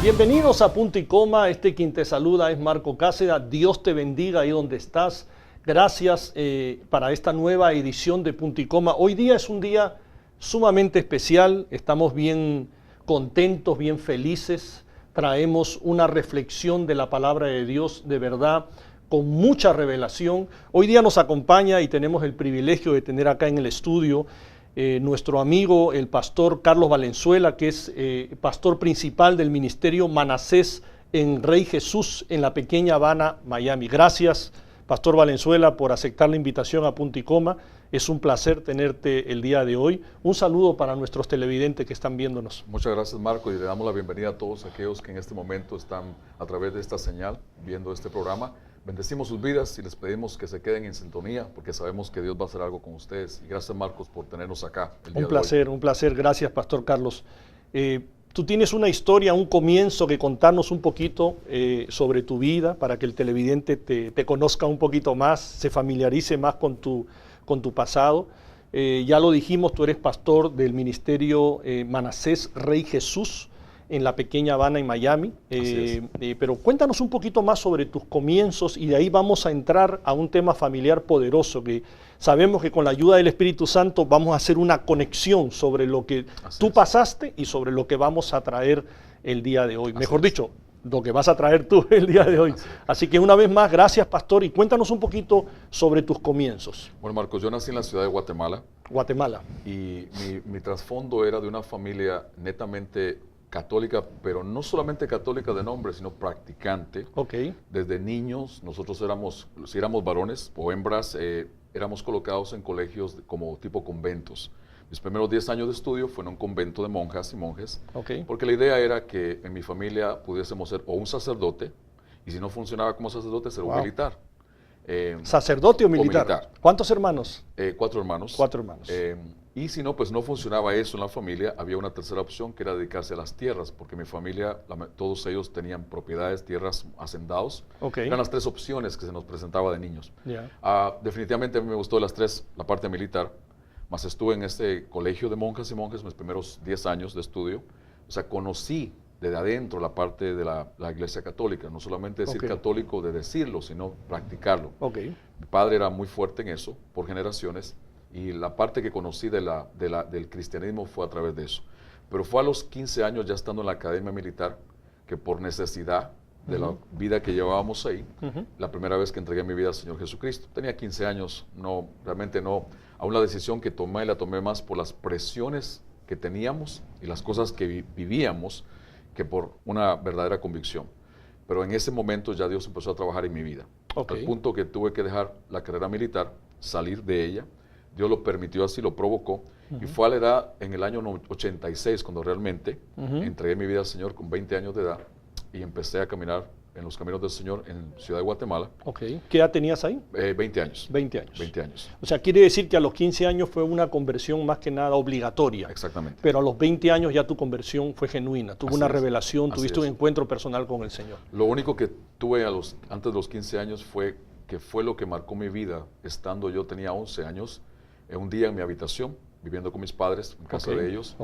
Bienvenidos a Punto y Coma. Quien te saluda es Marco Cáceda. Dios te bendiga ahí donde estás. Gracias para esta nueva edición de Punto y Coma. Hoy día es un día sumamente especial. Estamos bien contentos, bien felices. Traemos una reflexión de la palabra de Dios de verdad, con mucha revelación. Hoy día nos acompaña y tenemos el privilegio de tener acá en el estudio nuestro amigo, el pastor Carlos Valenzuela, que es pastor principal del ministerio Manasés en Rey Jesús, en la pequeña Habana, Miami. Gracias, pastor Valenzuela, por aceptar la invitación a Punto y Coma. Es un placer tenerte el día de hoy. Un saludo para nuestros televidentes que están viéndonos. Muchas gracias, Marco, y le damos la bienvenida a todos aquellos que en este momento están a través de esta señal viendo este programa. Bendecimos sus vidas y les pedimos que se queden en sintonía porque sabemos que Dios va a hacer algo con ustedes. Y gracias, Marcos, por tenernos acá el día de hoy. Un placer. Gracias, pastor Carlos. Tú tienes una historia, un comienzo que contarnos un poquito sobre tu vida para que el televidente te conozca un poquito más, se familiarice más con tu pasado. Ya lo dijimos, tú eres pastor del ministerio Manasés Rey Jesús en la pequeña Habana en Miami, pero cuéntanos un poquito más sobre tus comienzos y de ahí vamos a entrar a un tema familiar poderoso que sabemos que con la ayuda del Espíritu Santo vamos a hacer una conexión sobre lo que tú pasaste y sobre lo que vamos a traer el día de hoy. Mejor dicho, lo que vas a traer tú el día de hoy. Así que una vez más, gracias, pastor, y cuéntanos un poquito sobre tus comienzos. Bueno, Marcos, yo nací en la ciudad de Guatemala. Guatemala. Y mi trasfondo era de una familia netamente católica, pero no solamente católica de nombre, sino practicante. Okay. Desde niños, nosotros éramos, si éramos varones o hembras, éramos colocados en colegios como tipo conventos. Mis primeros 10 años de estudio fue en un convento de monjas y monjes, porque la idea era que en mi familia pudiésemos ser o un sacerdote, y si no funcionaba como sacerdote, ser un militar. ¿Sacerdote o militar? ¿Cuántos hermanos? 4 hermanos. 4 hermanos. Y si no, pues no funcionaba eso en la familia, había una tercera opción que era dedicarse a las tierras, porque mi familia, todos ellos tenían propiedades, tierras, hacendados. Eran las 3 opciones que se nos presentaba de niños. Definitivamente a mí me gustó de las 3 la parte militar, más estuve en este colegio de monjas y monjes mis primeros 10 años de estudio. O sea, conocí desde adentro la parte de la iglesia católica, no solamente decir católico de decirlo, sino practicarlo. Mi padre era muy fuerte en eso, por generaciones, y la parte que conocí del cristianismo fue a través de eso. Pero fue a los 15 años, ya estando en la academia militar, que por necesidad de la vida que llevábamos ahí, la primera vez que entregué mi vida al Señor Jesucristo. Tenía 15 años, realmente no. Aún la decisión que tomé, la tomé más por las presiones que teníamos y las cosas que vivíamos, que por una verdadera convicción. Pero en ese momento ya Dios empezó a trabajar en mi vida. Al punto que tuve que dejar la carrera militar, salir de ella. Dios lo permitió así, lo provocó. Y fue a la edad, en el año 86, cuando realmente entregué mi vida al Señor con 20 años de edad y empecé a caminar en los caminos del Señor en Ciudad de Guatemala. ¿Qué edad tenías ahí? 20 años. 20 años. 20 años. O sea, quiere decir que a los 15 años fue una conversión más que nada obligatoria. Exactamente. Pero a los 20 años ya tu conversión fue genuina. Tuvo una revelación, tuviste un encuentro personal con el Señor. Lo único que tuve antes de los 15 años fue lo que marcó mi vida, estando yo tenía 11 años, un día en mi habitación, viviendo con mis padres, en casa de ellos,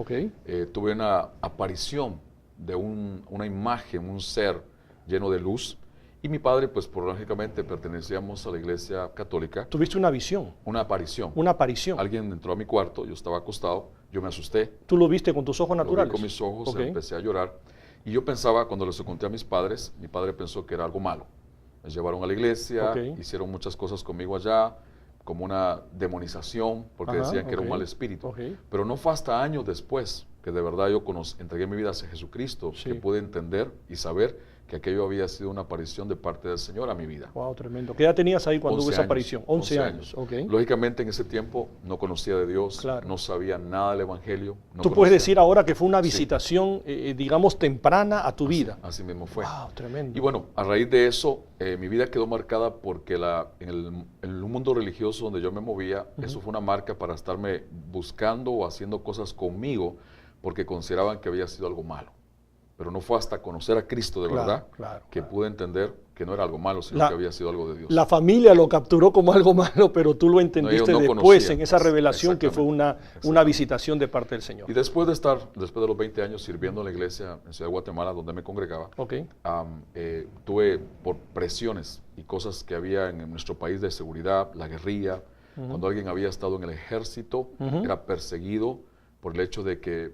tuve una aparición de una imagen, un ser lleno de luz, y mi padre, pues lógicamente pertenecíamos a la iglesia católica. ¿Tuviste una visión? Una aparición. Una aparición. Alguien entró a mi cuarto, yo estaba acostado, yo me asusté. ¿Tú lo viste con tus ojos naturales? Lo vi con mis ojos, empecé a llorar, y yo pensaba, cuando les conté a mis padres, mi padre pensó que era algo malo. Me llevaron a la iglesia, hicieron muchas cosas conmigo allá, como una demonización, porque decían que era un mal espíritu. Pero no fue hasta años después que de verdad yo entregué mi vida hacia Jesucristo, que pude entender y saber que aquello había sido una aparición de parte del Señor a mi vida. Wow, tremendo. ¿Qué edad tenías ahí cuando hubo esa aparición? 11 años. Lógicamente en ese tiempo no conocía de Dios, no sabía nada del Evangelio. Tú puedes decir ahora que fue una visitación, digamos, temprana a tu vida. Así mismo fue. Wow, tremendo. Y bueno, a raíz de eso, mi vida quedó marcada porque en el mundo religioso donde yo me movía, eso fue una marca para estarme buscando o haciendo cosas conmigo, porque consideraban que había sido algo malo. pero no fue hasta conocer a Cristo de verdad que pude entender que no era algo malo, sino que había sido algo de Dios. La familia lo capturó como algo malo, pero tú lo entendiste después en esa revelación que fue una visitación de parte del Señor. Y después de los 20 años sirviendo en la iglesia en Ciudad de Guatemala, donde me congregaba, tuve por presiones y cosas que había en nuestro país de seguridad, la guerrilla, cuando alguien había estado en el ejército, era perseguido por el hecho de que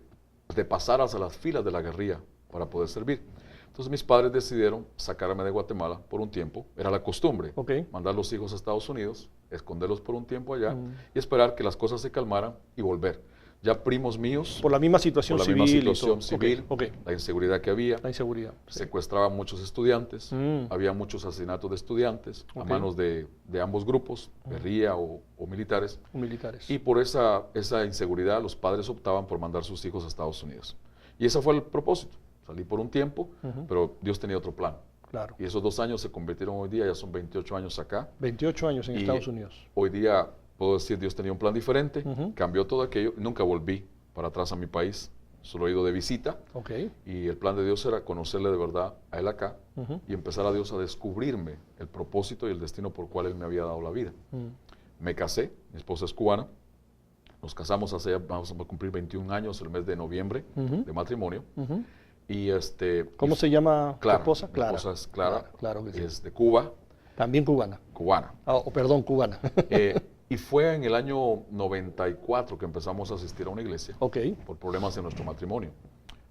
te pasaras a las filas de la guerrilla para poder servir. Entonces mis padres decidieron sacarme de Guatemala por un tiempo. Era la costumbre, mandar los hijos a Estados Unidos, esconderlos por un tiempo allá y esperar que las cosas se calmaran y volver. Ya primos míos... Por la misma situación civil. La inseguridad que había. Secuestraban muchos estudiantes. Había muchos asesinatos de estudiantes a manos de ambos grupos, guerrilla o militares. Y por esa inseguridad los padres optaban por mandar sus hijos a Estados Unidos. Y ese fue el propósito. Salí por un tiempo, pero Dios tenía otro plan. Claro. Y esos 2 años se convirtieron hoy día, ya son 28 años acá. 28 años en Estados Unidos. Hoy día puedo decir, Dios tenía un plan diferente, cambió todo aquello. Nunca volví para atrás a mi país, solo he ido de visita. Y el plan de Dios era conocerle de verdad a Él acá y empezar a Dios a descubrirme el propósito y el destino por cual Él me había dado la vida. Me casé, mi esposa es cubana. Nos casamos vamos a cumplir 21 años el mes de noviembre de matrimonio. Y ¿Cómo se llama tu esposa? Clara. Mi esposa es Clara, claro que sí. Es de Cuba. También cubana. Cubana. Perdón, cubana. Y fue en el año 94 que empezamos a asistir a una iglesia por problemas en nuestro matrimonio.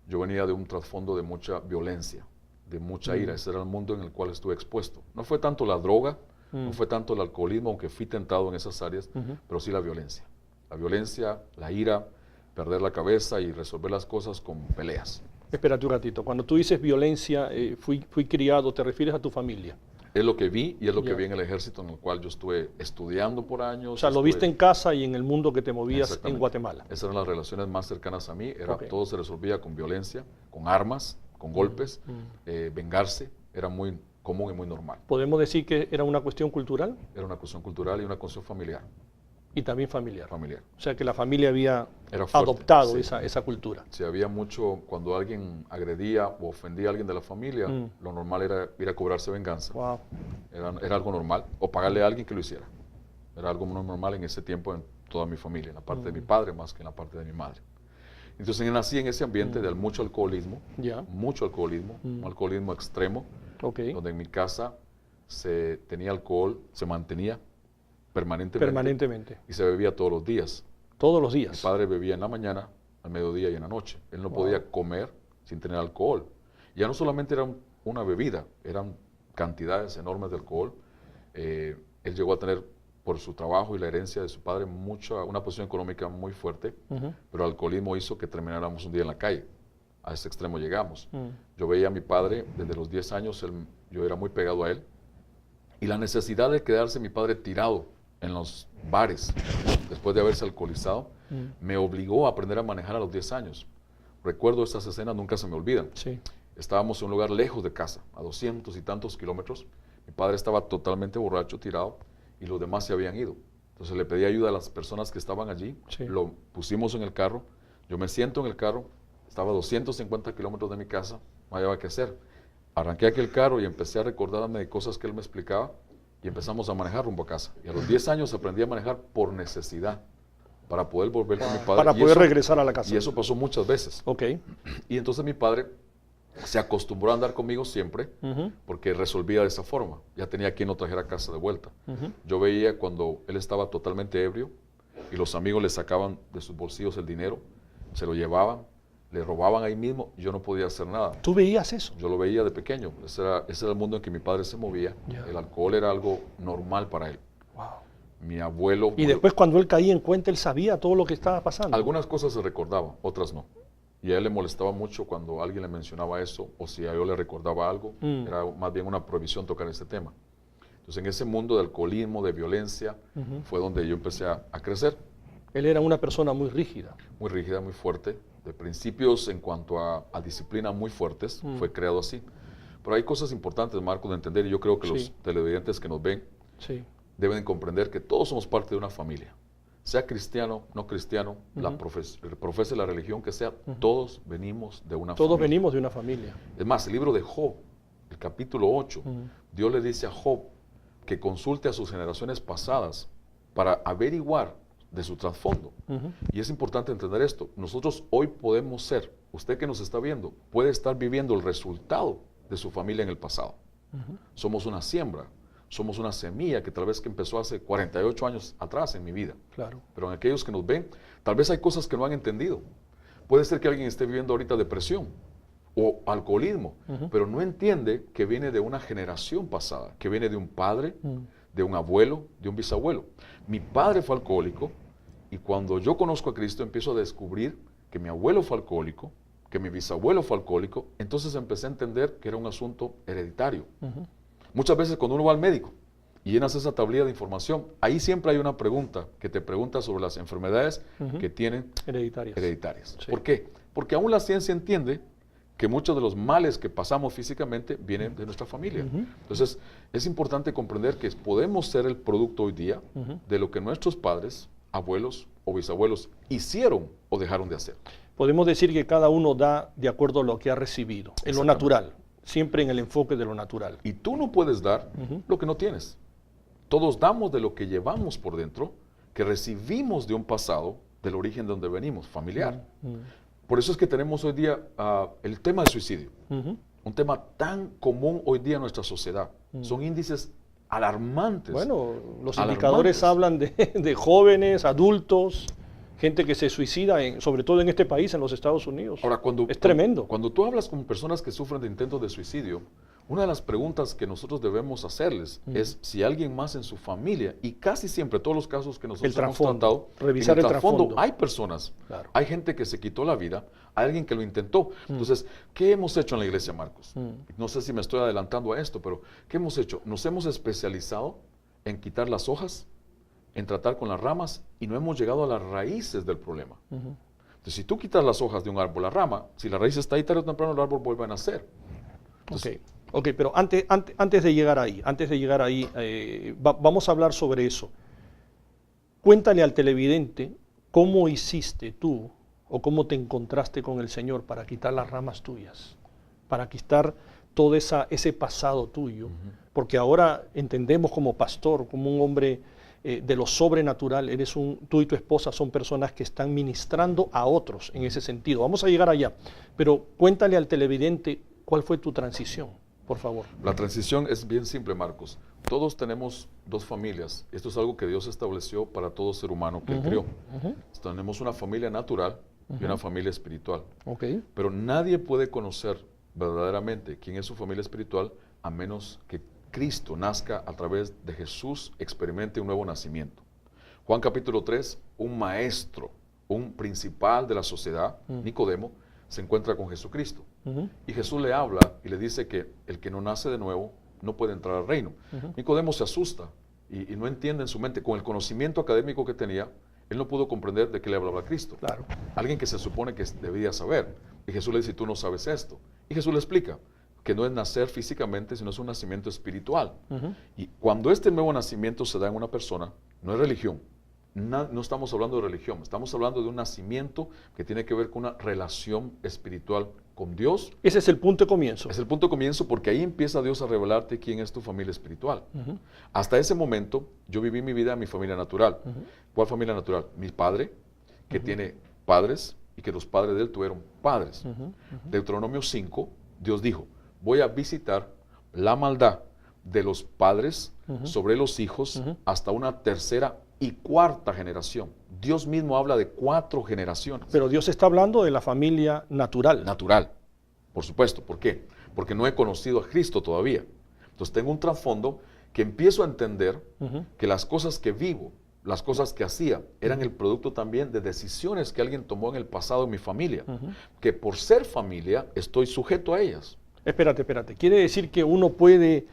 Yo venía de un trasfondo de mucha violencia, de mucha ira. Ese era el mundo en el cual estuve expuesto. No fue tanto la droga, no fue tanto el alcoholismo, aunque fui tentado en esas áreas, pero sí la violencia. La violencia, la ira, perder la cabeza y resolver las cosas con peleas. Espérate un ratito. Cuando tú dices violencia, fui criado, ¿te refieres a tu familia? Es lo que vi y es lo que vi en el ejército en el cual yo estuve estudiando por años. O sea, lo viste en casa y en el mundo que te movías en Guatemala. Esas eran las relaciones más cercanas a mí. Todo se resolvía con violencia, con armas, con golpes, vengarse. Era muy común y muy normal. ¿Podemos decir que era una cuestión cultural? Era una cuestión cultural y una cuestión familiar. Y también familiar. Familiar. O sea, que la familia había adoptado esa cultura. Sí, había mucho, cuando alguien agredía o ofendía a alguien de la familia, lo normal era ir a cobrarse venganza. Wow. Era algo normal. O pagarle a alguien que lo hiciera. Era algo muy normal en ese tiempo en toda mi familia, en la parte de mi padre más que en la parte de mi madre. Entonces nací en ese ambiente de mucho alcoholismo, un alcoholismo extremo, donde en mi casa se tenía alcohol, se mantenía permanentemente. Y se bebía todos los días. Todos los días. Mi padre bebía en la mañana, al mediodía y en la noche. Él no podía comer sin tener alcohol. Ya no solamente era una bebida, eran cantidades enormes de alcohol. Él llegó a tener, por su trabajo y la herencia de su padre, una posición económica muy fuerte, pero el alcoholismo hizo que termináramos un día en la calle. A ese extremo llegamos. Yo veía a mi padre desde los 10 años, yo era muy pegado a él, y la necesidad de quedarse mi padre tirado en los bares, después de haberse alcoholizado, me obligó a aprender a manejar a los 10 años. Recuerdo estas escenas, nunca se me olvidan. Estábamos en un lugar lejos de casa, a 200 y tantos kilómetros. Mi padre estaba totalmente borracho, tirado, y los demás se habían ido. Entonces le pedí ayuda a las personas que estaban allí, lo pusimos en el carro, yo me siento en el carro, estaba a 250 kilómetros de mi casa, no había qué hacer. Arranqué aquel carro y empecé a recordarme de cosas que él me explicaba, y empezamos a manejar rumbo a casa. Y a los 10 años aprendí a manejar por necesidad, para poder volver con mi padre. Para poder regresar a la casa. Y eso pasó muchas veces. Y entonces mi padre se acostumbró a andar conmigo siempre, porque resolvía de esa forma. Ya tenía quien lo trajera a casa de vuelta. Yo veía cuando él estaba totalmente ebrio, y los amigos le sacaban de sus bolsillos el dinero, se lo llevaban, le robaban ahí mismo, y yo no podía hacer nada. ¿Tú veías eso? Yo lo veía de pequeño. Ese era el mundo en que mi padre se movía. El alcohol era algo normal para él. Mi abuelo... Y después cuando él caía en cuenta, él sabía todo lo que estaba pasando. Algunas cosas se recordaban, otras no. Y a él le molestaba mucho cuando alguien le mencionaba eso, o si a yo le recordaba algo, era más bien una prohibición tocar ese tema. Entonces en ese mundo de alcoholismo, de violencia, fue donde yo empecé a crecer. Él era una persona muy rígida. Muy rígida, muy fuerte. De principios en cuanto a disciplina muy fuertes, fue creado así. Pero hay cosas importantes, Marco, de entender, y yo creo que los televidentes que nos ven deben comprender que todos somos parte de una familia. sea cristiano, no cristiano, profese la religión que sea, todos venimos de una familia. Todos venimos de una familia. Es más, el libro de Job, el capítulo 8, Dios le dice a Job que consulte a sus generaciones pasadas para averiguar de su trasfondo. Y es importante entender esto. Nosotros hoy podemos ser, usted que nos está viendo, puede estar viviendo el resultado de su familia en el pasado. Somos una siembra. Somos una semilla que tal vez que empezó hace 48 años atrás en mi vida. Claro. Pero en aquellos que nos ven, tal vez hay cosas que no han entendido. Puede ser que alguien esté viviendo ahorita depresión o alcoholismo, pero no entiende que viene de una generación pasada, que viene de un padre, de un abuelo, de un bisabuelo. Mi padre fue alcohólico y cuando yo conozco a Cristo empiezo a descubrir que mi abuelo fue alcohólico, que mi bisabuelo fue alcohólico, entonces empecé a entender que era un asunto hereditario. Muchas veces cuando uno va al médico y llenas esa tablilla de información, ahí siempre hay una pregunta que te pregunta sobre las enfermedades que tienen hereditarias. Sí. ¿Por qué? Porque aún la ciencia entiende que muchos de los males que pasamos físicamente vienen de nuestra familia. Entonces, es importante comprender que podemos ser el producto hoy día de lo que nuestros padres, abuelos o bisabuelos hicieron o dejaron de hacer. Podemos decir que cada uno da de acuerdo a lo que ha recibido, en lo natural. Siempre en el enfoque de lo natural. Y tú no puedes dar lo que no tienes. Todos damos de lo que llevamos por dentro, que recibimos de un pasado, del origen de donde venimos, familiar. Por eso es que tenemos hoy día el tema del suicidio. Un tema tan común hoy día en nuestra sociedad. Son índices alarmantes. Bueno, los indicadores hablan de jóvenes, adultos, gente que se suicida, sobre todo en este país, en los Estados Unidos. Ahora, es tremendo. Cuando tú hablas con personas que sufren de intentos de suicidio, una de las preguntas que nosotros debemos hacerles es si alguien más en su familia, y casi siempre todos los casos que nosotros hemos tratado, revisar el trasfondo. Hay personas, hay gente que se quitó la vida, hay alguien que lo intentó. Entonces, ¿qué hemos hecho en la iglesia, Marcos? No sé si me estoy adelantando a esto, pero ¿qué hemos hecho? Nos hemos especializado en quitar las hojas, en tratar con las ramas y no hemos llegado a las raíces del problema. Entonces, si tú quitas las hojas de un árbol, la rama, si la raíz está ahí, tarde o temprano el árbol vuelve a nacer. Entonces, Ok, pero antes de llegar ahí, vamos a hablar sobre eso. Cuéntale al televidente cómo hiciste tú o cómo te encontraste con el Señor para quitar las ramas tuyas, para quitar todo ese pasado tuyo, porque ahora entendemos como pastor, como un hombre de lo sobrenatural, tú y tu esposa son personas que están ministrando a otros en ese sentido. Vamos a llegar allá, pero cuéntale al televidente cuál fue tu transición, por favor. La transición es bien simple, Marcos. Todos tenemos dos familias. Esto es algo que Dios estableció para todo ser humano que Él creó. Tenemos una familia natural y una familia espiritual. Pero nadie puede conocer verdaderamente quién es su familia espiritual a menos que Cristo nazca a través de Jesús, experimente un nuevo nacimiento. Juan capítulo 3, un maestro, un principal de la sociedad, Nicodemo, se encuentra con Jesucristo. Y Jesús le habla y le dice que el que no nace de nuevo no puede entrar al reino. Nicodemo se asusta y no entiende en su mente, con el conocimiento académico que tenía, él no pudo comprender de qué le hablaba Cristo. Claro. Alguien que se supone que debía saber. Y Jesús le dice, tú no sabes esto. Y Jesús le explica que no es nacer físicamente, sino es un nacimiento espiritual. Y cuando este nuevo nacimiento se da en una persona, no es religión. No estamos hablando de religión, estamos hablando de un nacimiento que tiene que ver con una relación espiritual con Dios. Ese es el punto de comienzo. Es el punto de comienzo porque ahí empieza Dios a revelarte quién es tu familia espiritual. Hasta ese momento yo viví mi vida en mi familia natural. ¿Cuál familia natural? Mi padre, que tiene padres y que los padres de él tuvieron padres. Deuteronomio 5, Dios dijo, voy a visitar la maldad de los padres sobre los hijos hasta una tercera y cuarta generación. Dios mismo habla de 4 generaciones. Pero Dios está hablando de la familia natural. Natural, por supuesto. ¿Por qué? Porque no he conocido a Cristo todavía. Entonces tengo un trasfondo que empiezo a entender que las cosas que vivo, las cosas que hacía, eran el producto también de decisiones que alguien tomó en el pasado en mi familia. Que por ser familia estoy sujeto a ellas. Espérate. ¿Quiere decir que uno puede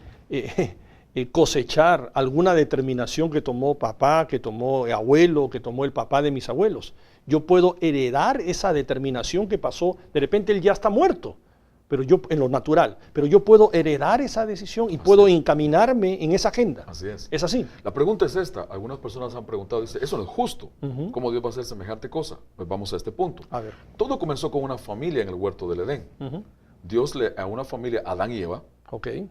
cosechar alguna determinación que tomó papá, que tomó abuelo, que tomó el papá de mis abuelos? Yo puedo heredar esa determinación que pasó, de repente él ya está muerto, pero yo en lo natural, pero yo puedo heredar esa decisión y puedo encaminarme en esa agenda. Así es. ¿Es así? La pregunta es esta. Algunas personas han preguntado, dice, eso no es justo. ¿Cómo Dios va a hacer semejante cosa? Pues vamos a este punto. A ver. Todo comenzó con una familia en el huerto del Edén. Dios a una familia, Adán y Eva,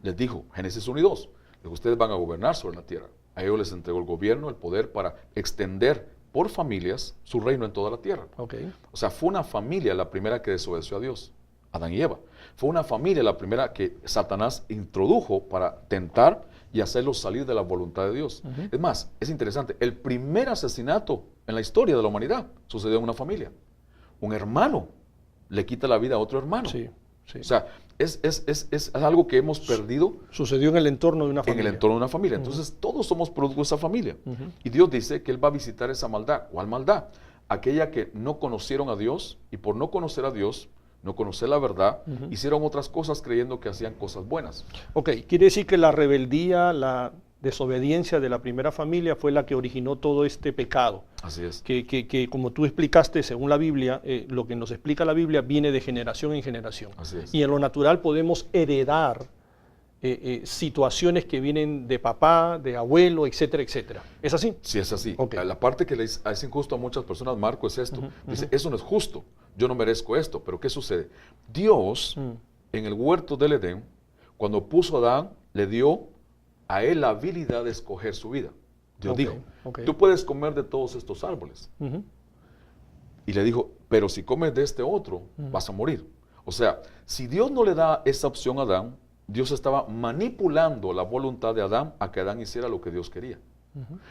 les dijo, Génesis 1 y 2, que ustedes van a gobernar sobre la tierra. A ellos les entregó el gobierno, el poder para extender por familias su reino en toda la tierra. O sea, fue una familia la primera que desobedeció a Dios, Adán y Eva. Fue una familia la primera que Satanás introdujo para tentar y hacerlos salir de la voluntad de Dios. Es más, es interesante, el primer asesinato en la historia de la humanidad sucedió en una familia. Un hermano le quita la vida a otro hermano. Sí, sí. O sea, es algo que hemos perdido. Sucedió en el entorno de una familia. En el entorno de una familia. Entonces, todos somos producto de esa familia. Y Dios dice que Él va a visitar esa maldad. ¿Cuál maldad? Aquella que no conocieron a Dios y por no conocer a Dios, no conocer la verdad, hicieron otras cosas creyendo que hacían cosas buenas. Ok, quiere decir que la rebeldía, la desobediencia de la primera familia fue la que originó todo este pecado. Así es. Que como tú explicaste, según la Biblia, lo que nos explica la Biblia viene de generación en generación. Así es. Y en lo natural podemos heredar situaciones que vienen de papá, de abuelo, etcétera, etcétera. ¿Es así? Sí, es así. Okay. La parte que les hace injusto a muchas personas, Marco, es esto. Dice, eso no es justo, yo no merezco esto. Pero ¿qué sucede? Dios, en el huerto del Edén, cuando puso a Adán, le dio a él la habilidad de escoger su vida. Dios dijo, tú puedes comer de todos estos árboles. Y le dijo, pero si comes de este otro, vas a morir. O sea, si Dios no le da esa opción a Adán, Dios estaba manipulando la voluntad de Adán a que Adán hiciera lo que Dios quería.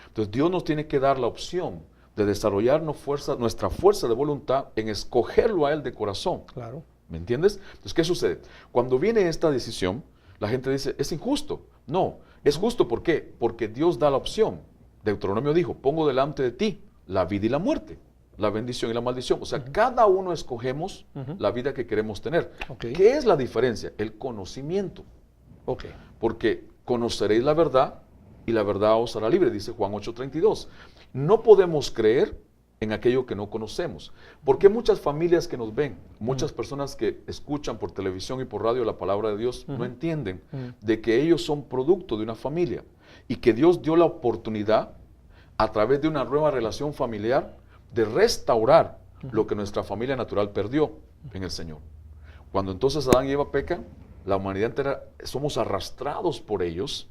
Entonces Dios nos tiene que dar la opción de desarrollar nuestra fuerza de voluntad en escogerlo a Él de corazón. Claro. ¿Me entiendes? Entonces, ¿qué sucede? Cuando viene esta decisión, la gente dice, es injusto. No, es justo, ¿por qué? Porque Dios da la opción. Deuteronomio dijo, pongo delante de ti la vida y la muerte, la bendición y la maldición. O sea, cada uno escogemos la vida que queremos tener. ¿Qué es la diferencia? El conocimiento. Porque conoceréis la verdad y la verdad os hará libre, dice Juan 8:32. No podemos creer en aquello que no conocemos. Porque muchas familias que nos ven, muchas personas que escuchan por televisión y por radio la palabra de Dios, no entienden de que ellos son producto de una familia y que Dios dio la oportunidad a través de una nueva relación familiar de restaurar lo que nuestra familia natural perdió en el Señor. Cuando entonces Adán y Eva pecan, la humanidad entera somos arrastrados por ellos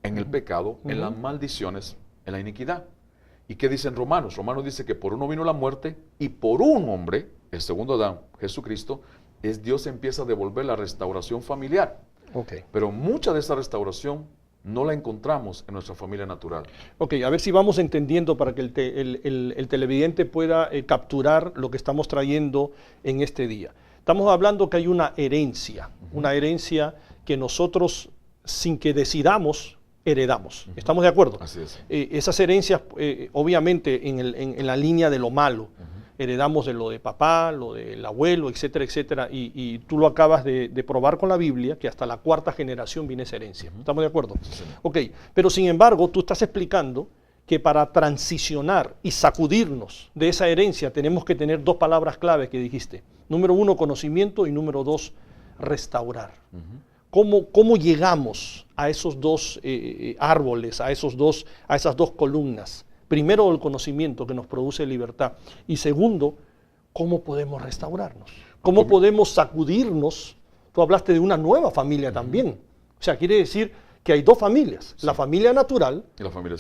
en el pecado, en las maldiciones, en la iniquidad. ¿Y qué dicen Romanos? Romanos dice que por uno vino la muerte y por un hombre, el segundo Adán, Jesucristo, Dios empieza a devolver la restauración familiar. Pero mucha de esa restauración no la encontramos en nuestra familia natural. A ver si vamos entendiendo para que el televidente pueda capturar lo que estamos trayendo en este día. Estamos hablando que hay una herencia que nosotros, sin que decidamos, heredamos. ¿Estamos de acuerdo? Así es. Esas herencias, obviamente, en la línea de lo malo. Heredamos de lo de papá, lo del abuelo, etcétera, etcétera. Y tú lo acabas de probar con la Biblia, que hasta la cuarta generación viene esa herencia. ¿Estamos de acuerdo? Sí. Pero sin embargo, tú estás explicando que para transicionar y sacudirnos de esa herencia tenemos que tener dos palabras claves que dijiste. Número 1, conocimiento, y número 2, restaurar. ¿Cómo llegamos a esos dos árboles, a esas dos columnas? Primero, el conocimiento que nos produce libertad. Y segundo, ¿cómo podemos restaurarnos? ¿Cómo podemos sacudirnos? Tú hablaste de una nueva familia también. O sea, quiere decir que hay dos familias, la familia natural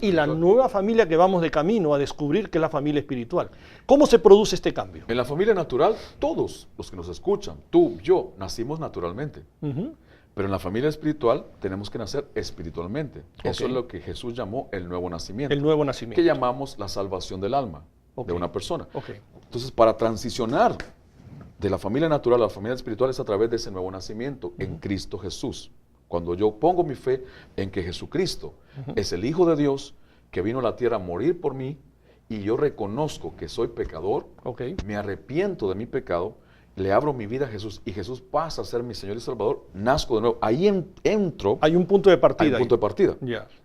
y la nueva familia que vamos de camino a descubrir, que es la familia espiritual. ¿Cómo se produce este cambio? En la familia natural, todos los que nos escuchan, tú, yo, nacimos naturalmente. Pero en la familia espiritual tenemos que nacer espiritualmente. Eso es lo que Jesús llamó el nuevo nacimiento. El nuevo nacimiento. Que llamamos la salvación del alma de una persona. Entonces, para transicionar de la familia natural a la familia espiritual es a través de ese nuevo nacimiento en Cristo Jesús. Cuando yo pongo mi fe en que Jesucristo es el Hijo de Dios que vino a la tierra a morir por mí y yo reconozco que soy pecador, me arrepiento de mi pecado, le abro mi vida a Jesús y Jesús pasa a ser mi Señor y Salvador, nazco de nuevo. Ahí entro. Hay un punto de partida. Hay un punto de partida.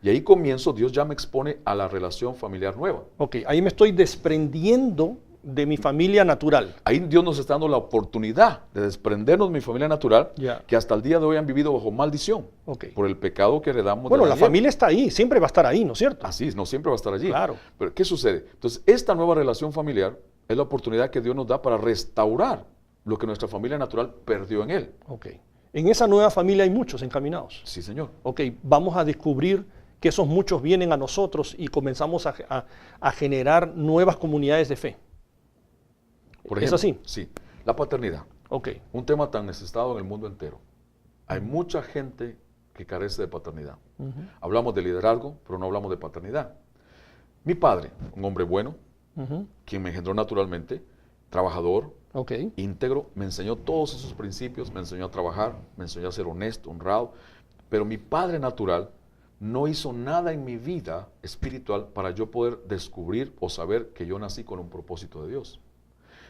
Y ahí comienzo, Dios ya me expone a la relación familiar nueva. Ahí me estoy desprendiendo de mi familia natural. Ahí Dios nos está dando la oportunidad de desprendernos de mi familia natural, que hasta el día de hoy han vivido bajo maldición, por el pecado que heredamos. Bueno, la familia está ahí, siempre va a estar ahí, ¿no es cierto? Así es, no siempre va a estar allí. Claro. Pero ¿qué sucede? Entonces, esta nueva relación familiar es la oportunidad que Dios nos da para restaurar lo que nuestra familia natural perdió en Él. Ok. En esa nueva familia hay muchos encaminados. Sí, Señor. Ok, vamos a descubrir que esos muchos vienen a nosotros y comenzamos a generar nuevas comunidades de fe. Por ejemplo, ¿es así? Sí. La paternidad. Ok. Un tema tan necesitado en el mundo entero. Hay mucha gente que carece de paternidad. Hablamos de liderazgo, pero no hablamos de paternidad. Mi padre, un hombre bueno, quien me engendró naturalmente, trabajador, íntegro, me enseñó todos esos principios, me enseñó a trabajar, me enseñó a ser honesto, honrado, pero mi padre natural no hizo nada en mi vida espiritual para yo poder descubrir o saber que yo nací con un propósito de Dios.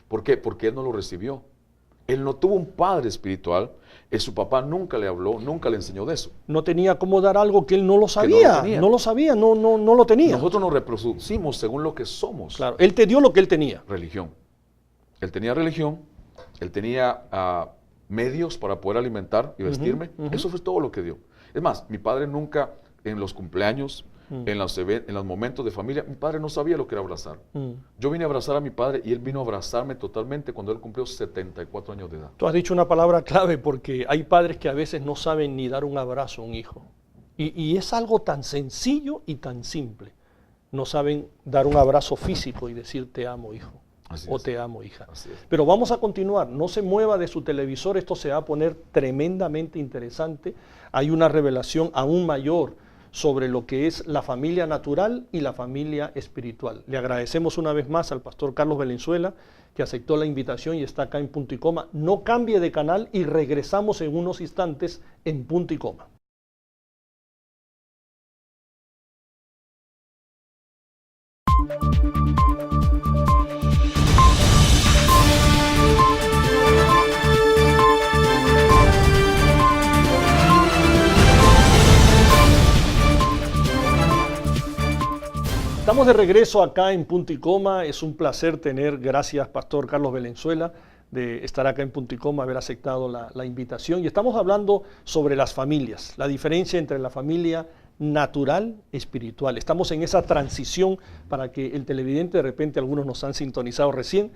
¿Por qué? Porque él no lo recibió. Él no tuvo un padre espiritual, su papá nunca le habló, nunca le enseñó de eso. No tenía cómo dar algo que él no lo sabía, no lo tenía. Nosotros nos reproducimos según lo que somos. Claro, él te dio lo que él tenía. Religión. Él tenía religión, él tenía medios para poder alimentar y vestirme. Eso fue todo lo que dio. Es más, mi padre nunca, en los cumpleaños, en los momentos de familia, mi padre no sabía lo que era abrazar. Yo vine a abrazar a mi padre y él vino a abrazarme totalmente cuando él cumplió 74 años de edad. Tú has dicho una palabra clave porque hay padres que a veces no saben ni dar un abrazo a un hijo. Y es algo tan sencillo y tan simple. No saben dar un abrazo físico y decir te amo, hijo. O te amo, hija. Pero vamos a continuar. No se mueva de su televisor. Esto se va a poner tremendamente interesante. Hay una revelación aún mayor sobre lo que es la familia natural y la familia espiritual. Le agradecemos una vez más al pastor Carlos Valenzuela, que aceptó la invitación y está acá en Punto y Coma. No cambie de canal y regresamos en unos instantes en Punto y Coma. Estamos de regreso acá en Punto y Coma. Es un placer tener, gracias Pastor Carlos Valenzuela, de estar acá en Punto y Coma, haber aceptado la invitación. Y estamos hablando sobre las familias, la diferencia entre la familia natural y espiritual. Estamos en esa transición para que el televidente, de repente algunos nos han sintonizado recién.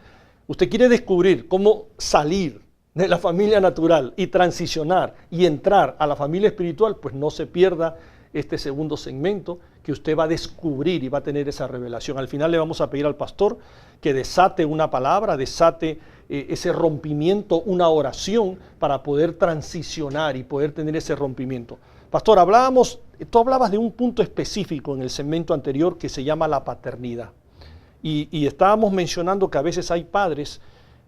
Usted quiere descubrir cómo salir de la familia natural y transicionar y entrar a la familia espiritual, pues no se pierda este segundo segmento que usted va a descubrir y va a tener esa revelación. Al final le vamos a pedir al pastor que desate una palabra, desate ese rompimiento, una oración para poder transicionar y poder tener ese rompimiento. Pastor, tú hablabas de un punto específico en el segmento anterior que se llama la paternidad. Y estábamos mencionando que a veces hay padres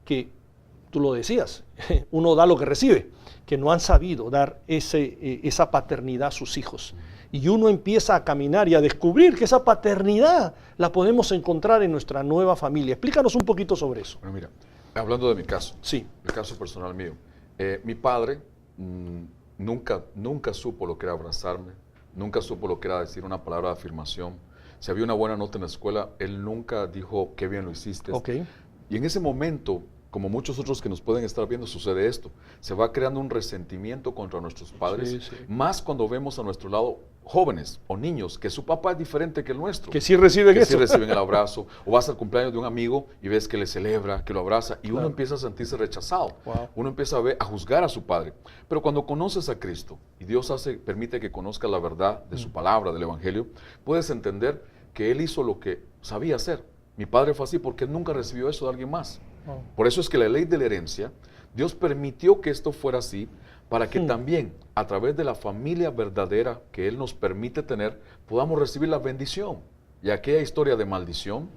que, tú lo decías, uno da lo que recibe, que no han sabido dar esa paternidad a sus hijos. Y uno empieza a caminar y a descubrir que esa paternidad la podemos encontrar en nuestra nueva familia. Explícanos un poquito sobre eso. Bueno, mira, hablando de mi caso, sí, el caso personal mío, mi padre nunca supo lo que era abrazarme, nunca supo lo que era decir una palabra de afirmación. Si había una buena nota en la escuela, él nunca dijo qué bien lo hiciste. Y en ese momento, como muchos otros que nos pueden estar viendo, sucede esto. Se va creando un resentimiento contra nuestros padres, más cuando vemos a nuestro lado jóvenes o niños, que su papá es diferente que el nuestro. Que sí reciben eso. Que sí reciben el abrazo. O vas al cumpleaños de un amigo y ves que le celebra, que lo abraza, y uno empieza a sentirse rechazado. Uno empieza a juzgar a su padre. Pero cuando conoces a Cristo, y Dios permite que conozcas la verdad de su palabra, del Evangelio, puedes entender que Él hizo lo que sabía hacer. Mi padre fue así porque nunca recibió eso de alguien más. Por eso es que la ley de la herencia, Dios permitió que esto fuera así, para que también, a través de la familia verdadera que Él nos permite tener, podamos recibir la bendición. Y aquella historia de maldición,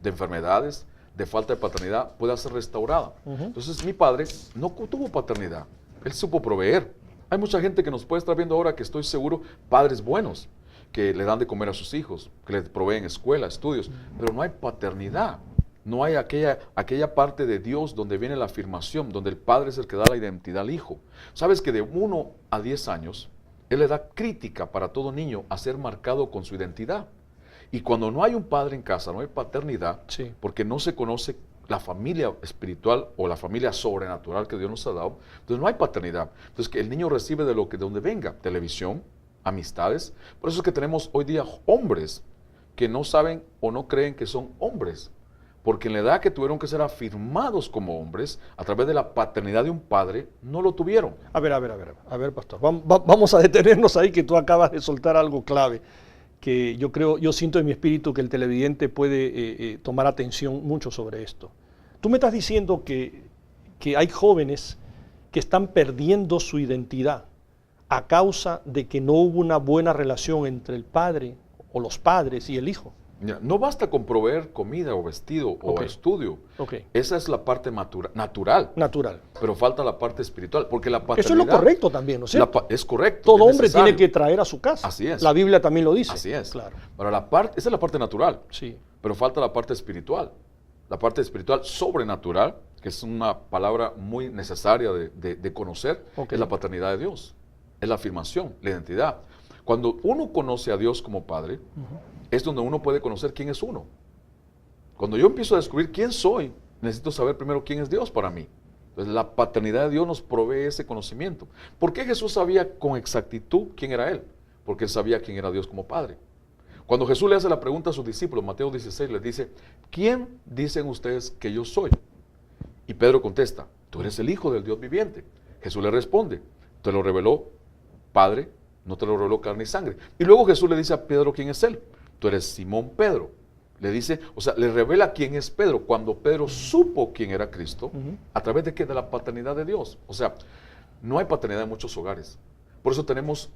de enfermedades, de falta de paternidad, pueda ser restaurada. Entonces, mi padre no tuvo paternidad. Él supo proveer. Hay mucha gente que nos puede estar viendo ahora, que estoy seguro, padres buenos, que le dan de comer a sus hijos, que les proveen escuela, estudios, pero no hay paternidad. No hay aquella parte de Dios donde viene la afirmación, donde el padre es el que da la identidad al hijo. Sabes que de 1 a 10 años, Él le da crítica para todo niño a ser marcado con su identidad. Y cuando no hay un padre en casa, no hay paternidad, porque no se conoce la familia espiritual o la familia sobrenatural que Dios nos ha dado, entonces no hay paternidad. Entonces que el niño recibe de donde venga, televisión, amistades. Por eso es que tenemos hoy día hombres que no saben o no creen que son hombres, porque en la edad que tuvieron que ser afirmados como hombres, a través de la paternidad de un padre, no lo tuvieron. A ver, pastor, vamos a detenernos ahí, que tú acabas de soltar algo clave, que yo siento en mi espíritu que el televidente puede tomar atención mucho sobre esto. Tú me estás diciendo que hay jóvenes que están perdiendo su identidad a causa de que no hubo una buena relación entre el padre o los padres y el hijo. No basta con proveer comida o vestido o estudio. Esa es la parte natural. Pero falta la parte espiritual, porque la paternidad... Eso es lo correcto también, ¿no es cierto? Es correcto. Todo hombre tiene que traer a su casa. Así es. La Biblia también lo dice. Así es. Claro. Pero esa es la parte natural. Sí. Pero falta la parte espiritual. La parte espiritual sobrenatural, que es una palabra muy necesaria de conocer, es la paternidad de Dios. Es la afirmación, la identidad. Cuando uno conoce a Dios como Padre, es donde uno puede conocer quién es uno. Cuando yo empiezo a descubrir quién soy, necesito saber primero quién es Dios para mí. Entonces la paternidad de Dios nos provee ese conocimiento. ¿Por qué Jesús sabía con exactitud quién era Él? Porque Él sabía quién era Dios como Padre. Cuando Jesús le hace la pregunta a sus discípulos, Mateo 16, les dice, ¿quién dicen ustedes que yo soy? Y Pedro contesta, tú eres el Hijo del Dios viviente. Jesús le responde, te lo reveló Padre, no te lo reveló carne y sangre. Y luego Jesús le dice a Pedro quién es Él. Tú eres Simón Pedro. Le dice, o sea, le revela quién es Pedro. Cuando Pedro supo quién era Cristo, ¿a través de qué? De la paternidad de Dios. O sea, no hay paternidad en muchos hogares. Por eso tenemos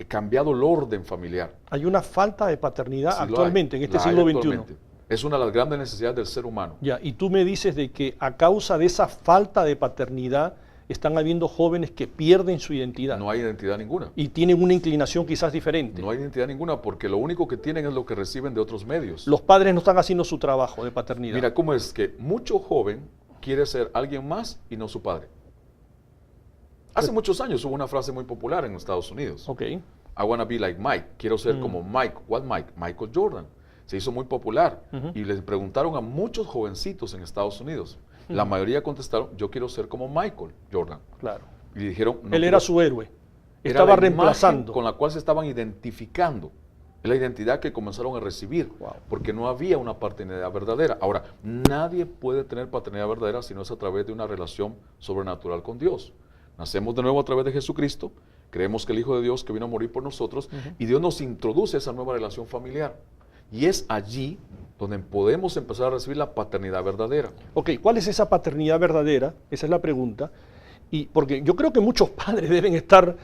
cambiado el orden familiar. Hay una falta de paternidad actualmente, en este siglo XXI. Es una de las grandes necesidades del ser humano. Ya, y tú me dices de que a causa de esa falta de paternidad están habiendo jóvenes que pierden su identidad. No hay identidad ninguna. Y tienen una inclinación quizás diferente. No hay identidad ninguna porque lo único que tienen es lo que reciben de otros medios. Los padres no están haciendo su trabajo de paternidad. Mira cómo es que mucho joven quiere ser alguien más y no su padre. Hace muchos años hubo una frase muy popular en Estados Unidos. I wanna be like Mike. Quiero ser como Mike. ¿What Mike? Michael Jordan. Se hizo muy popular y les preguntaron a muchos jovencitos en Estados Unidos. La mayoría contestaron, yo quiero ser como Michael Jordan. Claro. Y dijeron, no, él era su héroe. Estaba reemplazando. Con la cual se estaban identificando. Es la identidad que comenzaron a recibir. Porque no había una paternidad verdadera. Ahora, nadie puede tener paternidad verdadera si no es a través de una relación sobrenatural con Dios. Nacemos de nuevo a través de Jesucristo. Creemos que el Hijo de Dios que vino a morir por nosotros. Y Dios nos introduce esa nueva relación familiar. Y es allí donde podemos empezar a recibir la paternidad verdadera. ¿Cuál es esa paternidad verdadera? Esa es la pregunta. Y porque yo creo que muchos padres deben estar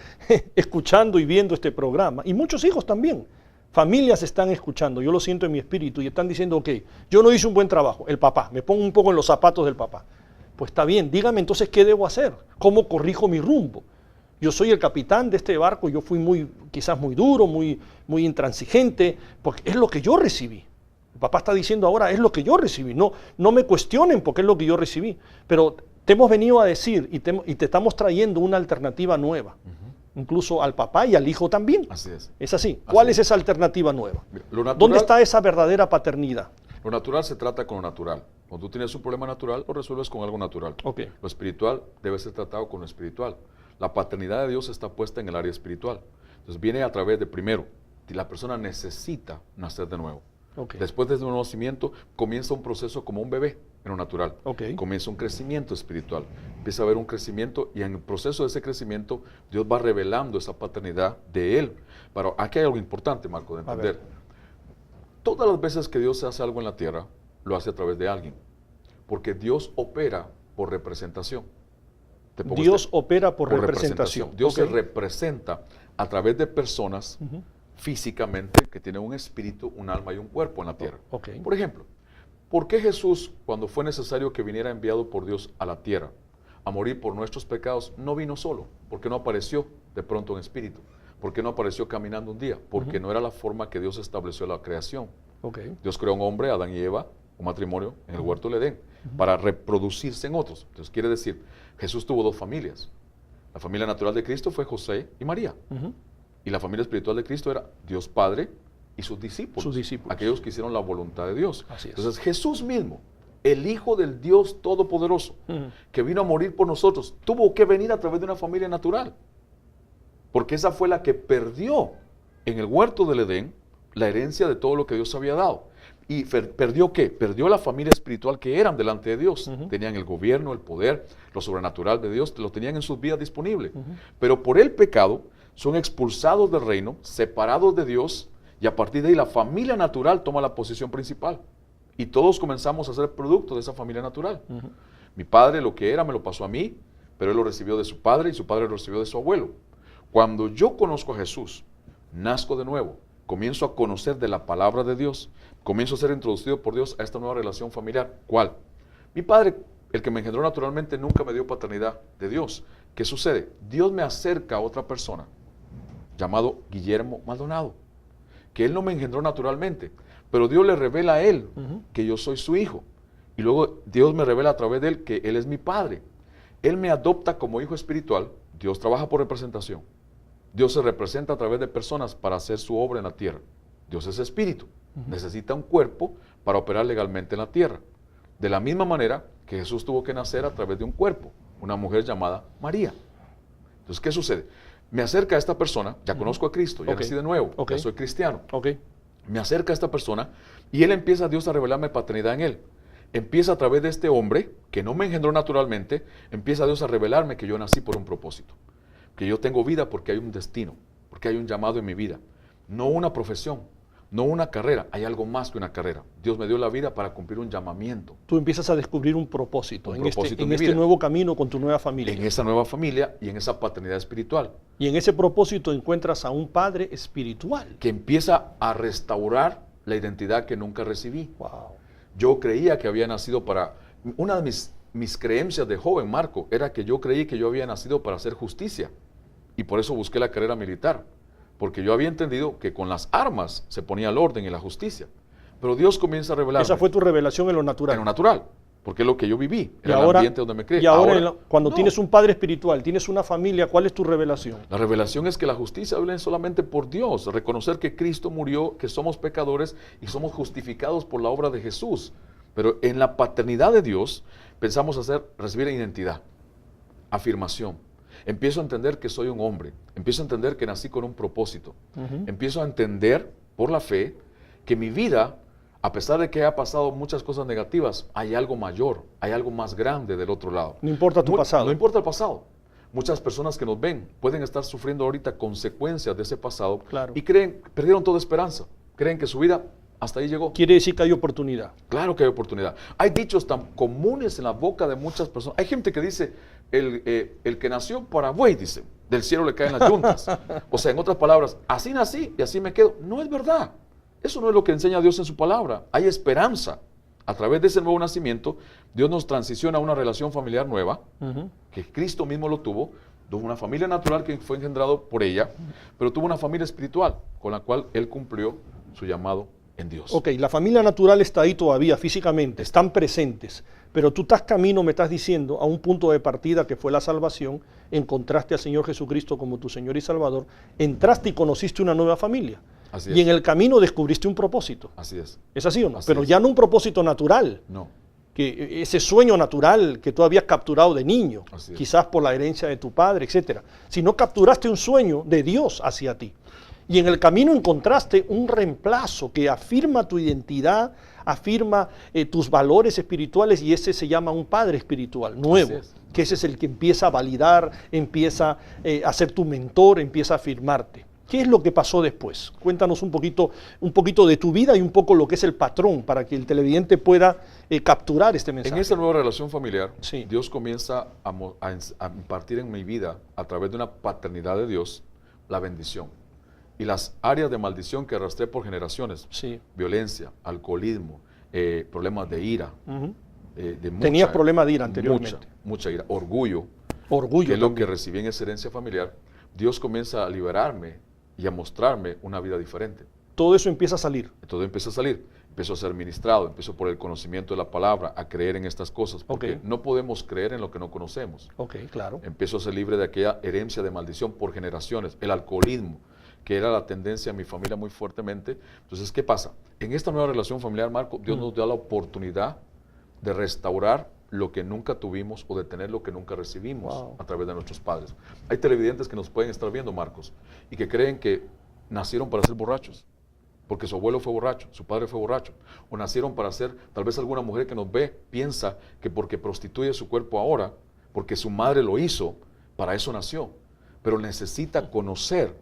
escuchando y viendo este programa, y muchos hijos también. Familias están escuchando, yo lo siento en mi espíritu, y están diciendo, yo no hice un buen trabajo, el papá, me pongo un poco en los zapatos del papá. Pues está bien, dígame entonces qué debo hacer, cómo corrijo mi rumbo. Yo soy el capitán de este barco, yo fui quizás muy duro, muy intransigente, porque es lo que yo recibí. El papá está diciendo ahora, es lo que yo recibí. No me cuestionen porque es lo que yo recibí. Pero te hemos venido a decir y te estamos trayendo una alternativa nueva. Incluso al papá y al hijo también. Así es. Es así. ¿Cuál es esa alternativa nueva? ¿Dónde está esa verdadera paternidad? Lo natural se trata con lo natural. Cuando tú tienes un problema natural, lo resuelves con algo natural. Lo espiritual debe ser tratado con lo espiritual. La paternidad de Dios está puesta en el área espiritual. Entonces viene a través de, primero, la persona necesita nacer de nuevo. Después de un nacimiento comienza un proceso como un bebé en lo natural. Comienza un crecimiento espiritual. Empieza a haber un crecimiento y en el proceso de ese crecimiento Dios va revelando esa paternidad de Él. Pero aquí hay algo importante, Marco, de entender. Todas las veces que Dios hace algo en la tierra, lo hace a través de alguien. Porque Dios opera por representación. Dios opera por representación. Dios se representa a través de personas físicamente que tienen un espíritu, un alma y un cuerpo en la tierra. Por ejemplo, ¿por qué Jesús, cuando fue necesario que viniera enviado por Dios a la tierra a morir por nuestros pecados, no vino solo? ¿Por qué no apareció de pronto en espíritu? ¿Por qué no apareció caminando un día? Porque no era la forma que Dios estableció la creación. Dios creó un hombre, Adán y Eva, un matrimonio en el huerto del Edén, para reproducirse en otros. Entonces quiere decir, Jesús tuvo dos familias. La familia natural de Cristo fue José y María. Y la familia espiritual de Cristo era Dios Padre y sus discípulos. Aquellos que hicieron la voluntad de Dios. Entonces Jesús mismo, el Hijo del Dios Todopoderoso, que vino a morir por nosotros, tuvo que venir a través de una familia natural. Porque esa fue la que perdió en el huerto del Edén la herencia de todo lo que Dios había dado. ¿Y perdió qué? Perdió la familia espiritual que eran delante de Dios. Tenían el gobierno, el poder, lo sobrenatural de Dios, lo tenían en sus vidas disponible. Pero por el pecado son expulsados del reino, separados de Dios, y a partir de ahí la familia natural toma la posición principal. Y todos comenzamos a ser producto de esa familia natural. Mi padre lo que era me lo pasó a mí, pero él lo recibió de su padre y su padre lo recibió de su abuelo. Cuando yo conozco a Jesús, nazco de nuevo, comienzo a conocer de la palabra de Dios, comienzo a ser introducido por Dios a esta nueva relación familiar. ¿Cuál? Mi padre, el que me engendró naturalmente, nunca me dio paternidad de Dios. ¿Qué sucede? Dios me acerca a otra persona, llamado Guillermo Maldonado, que él no me engendró naturalmente, pero Dios le revela a él que yo soy su hijo. Y luego Dios me revela a través de él que él es mi padre. Él me adopta como hijo espiritual. Dios trabaja por representación. Dios se representa a través de personas para hacer su obra en la tierra. Dios es espíritu. Necesita un cuerpo para operar legalmente en la tierra. De la misma manera que Jesús tuvo que nacer a través de un cuerpo, una mujer llamada María. Entonces, ¿qué sucede? Me acerca a esta persona, ya conozco a Cristo, ya nací de nuevo, ya soy cristiano. Me acerca a esta persona y él empieza, Dios, a revelarme paternidad en él. Empieza a través de este hombre, que no me engendró naturalmente, empieza Dios a revelarme que yo nací por un propósito. Que yo tengo vida porque hay un destino, porque hay un llamado en mi vida. No una profesión, no una carrera, hay algo más que una carrera. Dios me dio la vida para cumplir un llamamiento. Tú empiezas a descubrir un propósito en este nuevo camino con tu nueva familia. En esa nueva familia y en esa paternidad espiritual. Y en ese propósito encuentras a un padre espiritual. Que empieza a restaurar la identidad que nunca recibí. Wow. Yo creía que había nacido para... Una de mis creencias de joven, Marco, era que yo creí que yo había nacido para hacer justicia. Y por eso busqué la carrera militar. Porque yo había entendido que con las armas se ponía el orden y la justicia. Pero Dios comienza a revelarme. Esa fue tu revelación en lo natural. En lo natural. Porque es lo que yo viví. Era el ambiente donde me crié. Y ahora cuando tienes un padre espiritual, tienes una familia, ¿cuál es tu revelación? La revelación es que la justicia viene solamente por Dios. Reconocer que Cristo murió, que somos pecadores y somos justificados por la obra de Jesús. Pero en la paternidad de Dios pensamos recibir identidad, afirmación. Empiezo a entender que soy un hombre. Empiezo a entender que nací con un propósito. Empiezo a entender por la fe que mi vida, a pesar de que haya pasado muchas cosas negativas, hay algo mayor, hay algo más grande del otro lado. No importa tu pasado. No importa el pasado. Muchas personas que nos ven pueden estar sufriendo ahorita consecuencias de ese pasado y perdieron toda esperanza. Creen que su vida hasta ahí llegó. Quiere decir que hay oportunidad. Claro que hay oportunidad. Hay dichos tan comunes en la boca de muchas personas. Hay gente que dice, el que nació para buey, dice, del cielo le caen las yuntas. O sea, en otras palabras, así nací y así me quedo. No es verdad. Eso no es lo que enseña Dios en su palabra. Hay esperanza. A través de ese nuevo nacimiento, Dios nos transiciona a una relación familiar nueva, que Cristo mismo lo tuvo. Tuvo una familia natural que fue engendrado por ella, pero tuvo una familia espiritual con la cual Él cumplió su llamado en Dios. Ok, la familia natural está ahí todavía físicamente, están presentes, pero tú estás camino, me estás diciendo, a un punto de partida que fue la salvación, encontraste al Señor Jesucristo como tu Señor y Salvador, entraste y conociste una nueva familia. Así y es. En el camino descubriste un propósito. Así es. ¿Es así o no? Así Pero es. ya no un propósito natural. No. Que ese sueño natural que tú habías capturado de niño, quizás por la herencia de tu padre, etcétera, sino capturaste un sueño de Dios hacia ti. Y en el camino encontraste un reemplazo que afirma tu identidad, afirma tus valores espirituales, y ese se llama un padre espiritual nuevo, que ese es el que empieza a validar, empieza a ser tu mentor, empieza a afirmarte. ¿Qué es lo que pasó después? Cuéntanos un poquito de tu vida y un poco lo que es el patrón para que el televidente pueda capturar este mensaje. En esta nueva relación familiar, Dios comienza a impartir en mi vida, a través de una paternidad de Dios, la bendición. Y las áreas de maldición que arrastré por generaciones, violencia, alcoholismo, problemas de ira. ¿Tenías problemas de ira anteriormente? Mucha ira. Orgullo. Orgullo que es lo que recibí en esa herencia familiar. Dios comienza a liberarme y a mostrarme una vida diferente. Todo eso empieza a salir. Todo empieza a salir. Empiezo a ser ministrado, empiezo por el conocimiento de la palabra, a creer en estas cosas, porque no podemos creer en lo que no conocemos. Claro. Empiezo a ser libre de aquella herencia de maldición por generaciones, el alcoholismo, que era la tendencia en mi familia muy fuertemente. Entonces, ¿qué pasa? En esta nueva relación familiar, Marco, Dios nos da la oportunidad de restaurar lo que nunca tuvimos o de tener lo que nunca recibimos a través de nuestros padres. Hay televidentes que nos pueden estar viendo, Marcos, y que creen que nacieron para ser borrachos, porque su abuelo fue borracho, su padre fue borracho, o nacieron para ser, tal vez alguna mujer que nos ve piensa que porque prostituye su cuerpo ahora, porque su madre lo hizo, para eso nació, pero necesita conocer,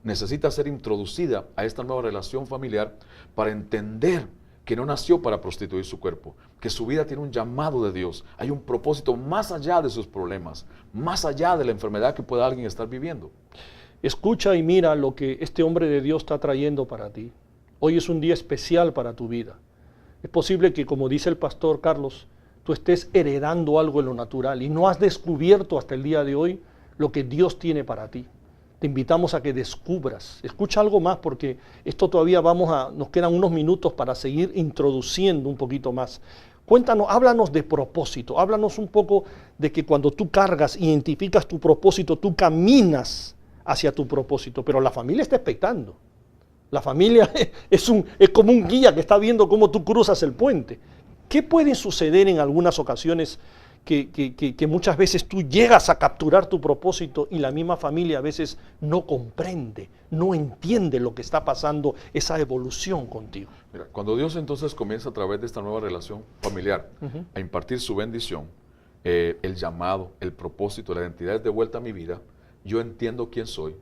necesita ser introducida a esta nueva relación familiar para entender que no nació para prostituir su cuerpo, que su vida tiene un llamado de Dios, hay un propósito más allá de sus problemas, más allá de la enfermedad que pueda alguien estar viviendo. Escucha y mira lo que este hombre de Dios está trayendo para ti. Hoy es un día especial para tu vida. Es posible que, como dice el pastor Carlos, tú estés heredando algo en lo natural y no has descubierto hasta el día de hoy lo que Dios tiene para ti. Te invitamos a que descubras. Escucha algo más porque esto todavía nos quedan unos minutos para seguir introduciendo un poquito más. Cuéntanos, háblanos de propósito, háblanos un poco de que cuando tú cargas, identificas tu propósito, tú caminas hacia tu propósito, pero la familia está expectando. La familia es como un guía que está viendo cómo tú cruzas el puente. ¿Qué puede suceder en algunas ocasiones que muchas veces tú llegas a capturar tu propósito y la misma familia a veces no comprende, no entiende lo que está pasando, esa evolución contigo? Mira, cuando Dios entonces comienza a través de esta nueva relación familiar a impartir su bendición, el llamado, el propósito, la identidad es de vuelta a mi vida, yo entiendo quién soy,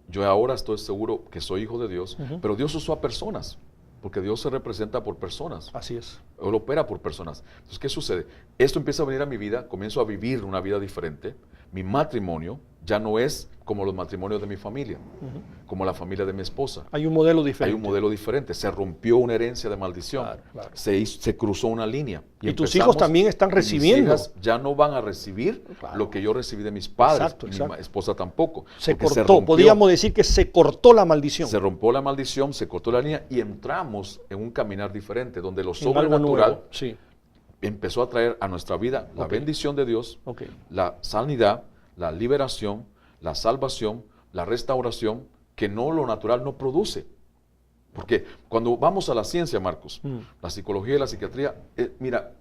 yo ahora estoy seguro que soy hijo de Dios, pero Dios usó a personas, porque Dios se representa por personas. Así es. Él opera por personas. Entonces, ¿qué sucede? Esto empieza a venir a mi vida, comienzo a vivir una vida diferente. Mi matrimonio ya no es como los matrimonios de mi familia, como la familia de mi esposa. Hay un modelo diferente. Hay un modelo diferente. Se rompió una herencia de maldición. Claro. Se cruzó una línea. Y tus hijos también están recibiendo. Mis hijas ya no van a recibir lo que yo recibí de mis padres. Exacto. Mi esposa tampoco. Se cortó. Podríamos decir que se cortó la maldición. Se rompió la maldición, se cortó la línea y entramos en un caminar diferente, donde lo sobrenatural empezó a traer a nuestra vida la bendición de Dios, la sanidad, la liberación, la salvación, la restauración, que no lo natural no produce. Porque cuando vamos a la ciencia, Marcos, la psicología y la psiquiatría, mira,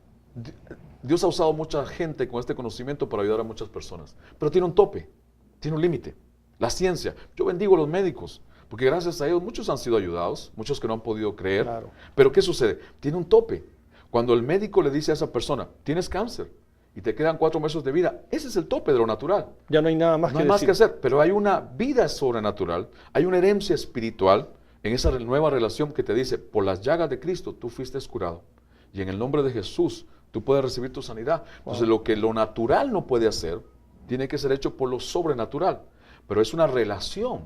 Dios ha usado mucha gente con este conocimiento para ayudar a muchas personas, pero tiene un tope, tiene un límite. La ciencia, yo bendigo a los médicos, porque gracias a ellos muchos han sido ayudados, muchos que no han podido creer, pero ¿qué sucede? Tiene un tope. Cuando el médico le dice a esa persona, tienes cáncer, y te quedan 4 meses de vida, ese es el tope de lo natural. Ya no hay nada más que decir. No hay más que hacer, pero hay una vida sobrenatural, hay una herencia espiritual en esa nueva relación que te dice, por las llagas de Cristo tú fuiste curado, y en el nombre de Jesús tú puedes recibir tu sanidad. Entonces lo que lo natural no puede hacer, tiene que ser hecho por lo sobrenatural, pero es una relación,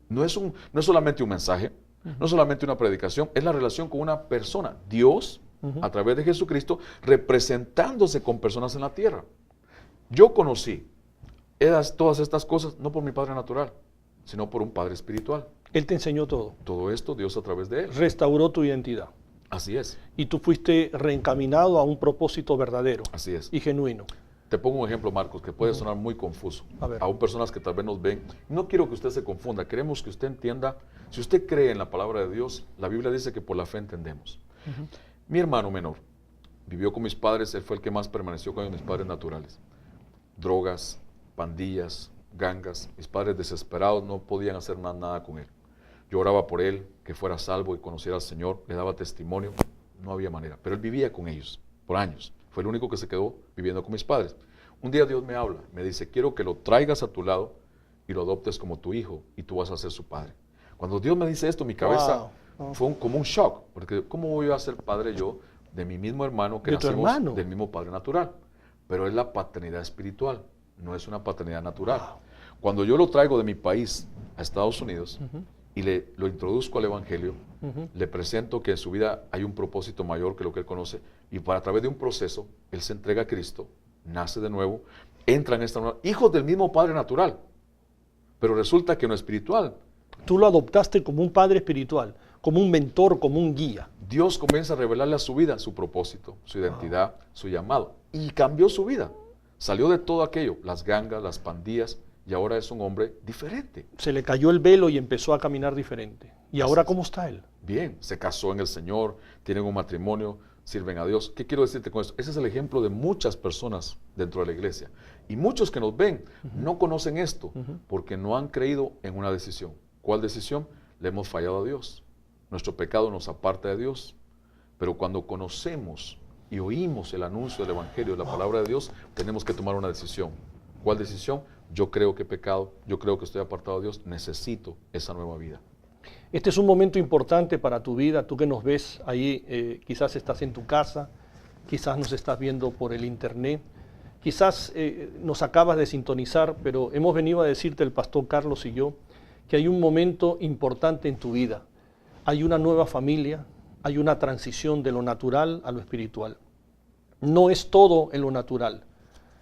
no es solamente un mensaje, no solamente una predicación, es la relación con una persona, Dios, a través de Jesucristo, representándose con personas en la tierra. Yo conocí todas estas cosas no por mi padre natural, sino por un padre espiritual. Él te enseñó todo. Todo esto Dios a través de él. Restauró tu identidad. Así es. Y tú fuiste reencaminado a un propósito verdadero. Así es. Y genuino. Te pongo un ejemplo, Marcos, que puede sonar muy confuso. Aún personas que tal vez nos ven. No quiero que usted se confunda. Queremos que usted entienda. Si usted cree en la palabra de Dios, la Biblia dice que por la fe entendemos. Mi hermano menor vivió con mis padres, él fue el que más permaneció con mis padres naturales. Drogas, pandillas, gangas, mis padres desesperados no podían hacer nada con él. Yo oraba por él, que fuera salvo y conociera al Señor, le daba testimonio, no había manera, pero él vivía con ellos por años. Fue el único que se quedó viviendo con mis padres. Un día Dios me habla, me dice, quiero que lo traigas a tu lado y lo adoptes como tu hijo y tú vas a ser su padre. Cuando Dios me dice esto, mi cabeza fue como un shock, porque ¿cómo voy a ser padre yo de mi mismo hermano que nacimos del mismo padre natural? Pero es la paternidad espiritual, no es una paternidad natural. Cuando yo lo traigo de mi país a Estados Unidos y lo introduzco al Evangelio, le presento que en su vida hay un propósito mayor que lo que él conoce y a través de un proceso, él se entrega a Cristo, nace de nuevo, entra en esta nueva, hijos del mismo padre natural, pero resulta que no es espiritual. Tú lo adoptaste como un padre espiritual, como un mentor, como un guía. Dios comienza a revelarle a su vida su propósito, su identidad, su llamado. Y cambió su vida. Salió de todo aquello, las gangas, las pandillas, y ahora es un hombre diferente. Se le cayó el velo y empezó a caminar diferente. ¿Y ahora cómo está él? Bien, se casó en el Señor, tienen un matrimonio, sirven a Dios. ¿Qué quiero decirte con esto? Ese es el ejemplo de muchas personas dentro de la iglesia. Y muchos que nos ven no conocen esto porque no han creído en una decisión. ¿Cuál decisión? Le hemos fallado a Dios. Nuestro pecado nos aparta de Dios. Pero cuando conocemos y oímos el anuncio del Evangelio, de la palabra de Dios, tenemos que tomar una decisión. ¿Cuál decisión? Yo creo que he pecado, yo creo que estoy apartado de Dios, necesito esa nueva vida. Este es un momento importante para tu vida, tú que nos ves ahí, quizás estás en tu casa, quizás nos estás viendo por el internet, quizás nos acabas de sintonizar, pero hemos venido a decirte el pastor Carlos y yo que hay un momento importante en tu vida. Hay una nueva familia, hay una transición de lo natural a lo espiritual. No es todo en lo natural,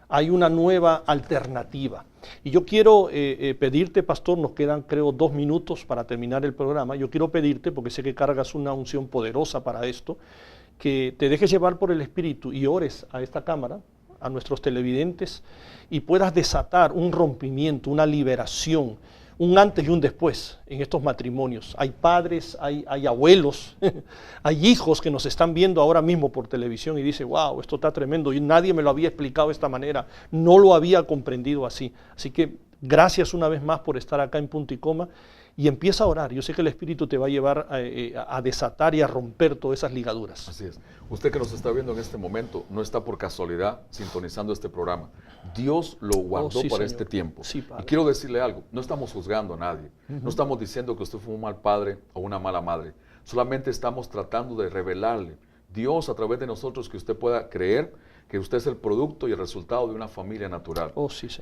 hay una nueva alternativa. Y yo quiero pedirte, pastor, nos quedan creo 2 minutos para terminar el programa. Yo quiero pedirte, porque sé que cargas una unción poderosa para esto, que te dejes llevar por el Espíritu y ores a esta cámara, a nuestros televidentes, y puedas desatar un rompimiento, una liberación, un antes y un después en estos matrimonios. Hay padres, hay abuelos, hay hijos que nos están viendo ahora mismo por televisión y dicen, wow, esto está tremendo, y nadie me lo había explicado de esta manera, no lo había comprendido así. Así que gracias una vez más por estar acá en Punto y Coma, y empieza a orar. Yo sé que el Espíritu te va a llevar a desatar y a romper todas esas ligaduras. Así es. Usted que nos está viendo en este momento no está por casualidad sintonizando este programa. Dios lo guardó para este tiempo. Sí, y quiero decirle algo, no estamos juzgando a nadie. No estamos diciendo que usted fue un mal padre o una mala madre. Solamente estamos tratando de revelarle Dios a través de nosotros, que usted pueda creer que usted es el producto y el resultado de una familia natural,